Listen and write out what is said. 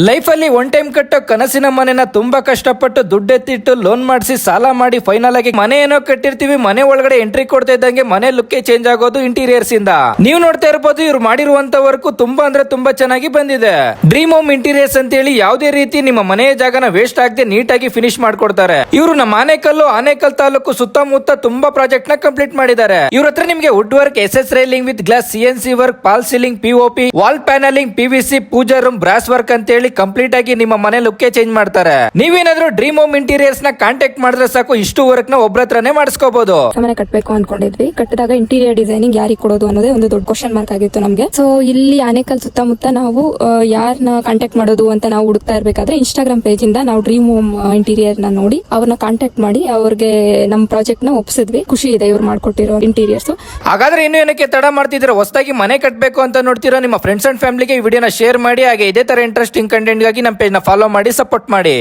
Life ಅಲ್ಲಿ one time ಕಟ್ಟೋ ಕನಸಿನ ಮನೆನ ತುಂಬಾ ಕಷ್ಟಪಟ್ಟು ದುಡ್ಡೆತ್ತಿಟ್ಟು ಲೋನ್ ಮಾಡಿಸಿ ಸಾಲ ಮಾಡಿ ಫೈನಲ್ ಆಗಿ ಮನೆ ಏನೋ ಕಟ್ಟಿರ್ತೀವಿ, ಮನೆ ಒಳಗಡೆ ಎಂಟ್ರಿ ಕೊಡ್ತಾ ಇದ್ದಂಗೆ ಮನೆ ಲುಕ್ ಚೇಂಜ್ ಆಗೋದು ಇಂಟೀರಿಯರ್ಸ್ ಇಂದ. ನೀವು ನೋಡ್ತಾ ಇರಬಹುದು ಇವ್ರು ಮಾಡಿರುವಂತ ವರ್ಕ್ ತುಂಬಾ ಅಂದ್ರೆ ತುಂಬಾ ಚೆನ್ನಾಗಿ ಬಂದಿದೆ. ಡ್ರೀಮ್ ಹೋಮ್ ಇಂಟೀರಿಯರ್ಸ್ ಅಂತ ಹೇಳಿ ಯಾವುದೇ ರೀತಿ ನಿಮ್ಮ ಮನೆಯ ಜಾಗನ ವೇಸ್ಟ್ ಆಗದೆ ನೀಟಾಗಿ ಫಿನಿಶ್ ಮಾಡ್ಕೊಡ್ತಾರೆ. ಇವರು ನಮ್ಮ ಆನೇಕಲ್ ತಾಲೂಕು ಸುತ್ತಮುತ್ತ ತುಂಬಾ ಪ್ರಾಜೆಕ್ಟ್ ನ ಕಂಪ್ಲೀಟ್ ಮಾಡಿದ್ದಾರೆ. ಇವ್ರ ಹತ್ರ ನಿಮಗೆ wood work, S railing with glass, CNC work, false ceiling, POP, wall panelling, PVC, pooja room, brass work ಅಂತ ಹೇಳಿ ಕಂಪ್ಲೀಟ್ ಆಗಿ ನಿಮ್ಮ ಮನೆ ಲುಕ್ ಚೇಂಜ್ ಮಾಡ್ತಾರೆ. ನೀವೇನಾದ್ರೂ ಡ್ರೀಮ್ ಹೋಮ್ ಇಂಟೀರಿಯರ್ಸ್ ನ ಕಾಂಟ್ಯಾಕ್ಟ್ ಮಾಡಿದ್ರೆ ಸಾಕು, ಇಷ್ಟು ವರ್ಕ್ ನ ಒಬ್ರ ಹತ್ರನೇ ಮಾಡಿಸ್ಕೋಬಹುದು. ಮನೆ ಕಟ್ಟಬೇಕು ಅನ್ಕೊಂಡಿದ್ವಿ. ಕಟ್ಟಿದಾಗ ಇಂಟೀರಿಯರ್ ಡಿಸೈನಿಂಗ್ ಯಾರಿಗೆ ಕೊಡೋದು ಅನ್ನೋದೇ ಒಂದು ದೊಡ್ಡ ಕ್ವಶನ್ ಮಾರ್ಕ್ ಆಗಿತ್ತು ನಮಗೆ. ಸೊ ಇಲ್ಲಿ ಆನೇಕಲ್ ಸುತ್ತಮುತ್ತ ನಾವು ಯಾರನ್ನ ಕಾಂಟ್ಯಾಕ್ಟ್ ಮಾಡೋದು ಅಂತ ನಾವು ಹುಡುಕ್ತಾ ಇರ್ಬೇಕಾದ್ರೆ ಇನ್ಸ್ಟಾಗ್ರಾಮ್ ಪೇಜ್ ಇಂದ ನಾವು ಡ್ರೀಮ್ ಹೋಮ್ ಇಂಟೀರಿಯರ್ ನ ನೋಡಿ ಅವ್ರನ್ನ ಕಾಂಟ್ಯಾಕ್ಟ್ ಮಾಡಿ ಅವ್ರಿಗೆ ನಮ್ಮ ಪ್ರಾಜೆಕ್ಟ್ ನ ಒಪ್ಸಿದ್ವಿ. ಖುಷಿ ಇದೆ ಇವ್ರು ಮಾಡ್ಕೊಟ್ಟಿರೋ ಇಂಟೀರಿಯರ್ಸ್. ಹಾಗಾದ್ರೆ ಇನ್ನು ಏನಕ್ಕೆ ತಡ ಮಾಡ್ತಿದ್ರೆ, ಹೊಸದಾಗಿ ಮನೆ ಕಟ್ಟಬೇಕು ಅಂತ ನೋಡ್ತಿರೋ ನಿಮ್ಮ ಫ್ರೆಂಡ್ಸ್ ಅಂಡ್ ಫ್ಯಾಮಿಲಿಗೆ ಈ ವಿಡಿಯೋನ ಶೇರ್ ಮಾಡಿ. ಹಾಗೆ ಇದೇ ತರ ಇಂಟ್ರೆಸ್ಟಿಂಗ್ ಕಂಟೆಂಟ್ ಗಾಗಿ ನಮ್ಮ ಪೇಜ್ ನ ಫಾಲೋ ಮಾಡಿ, ಸಪೋರ್ಟ್ ಮಾಡಿ.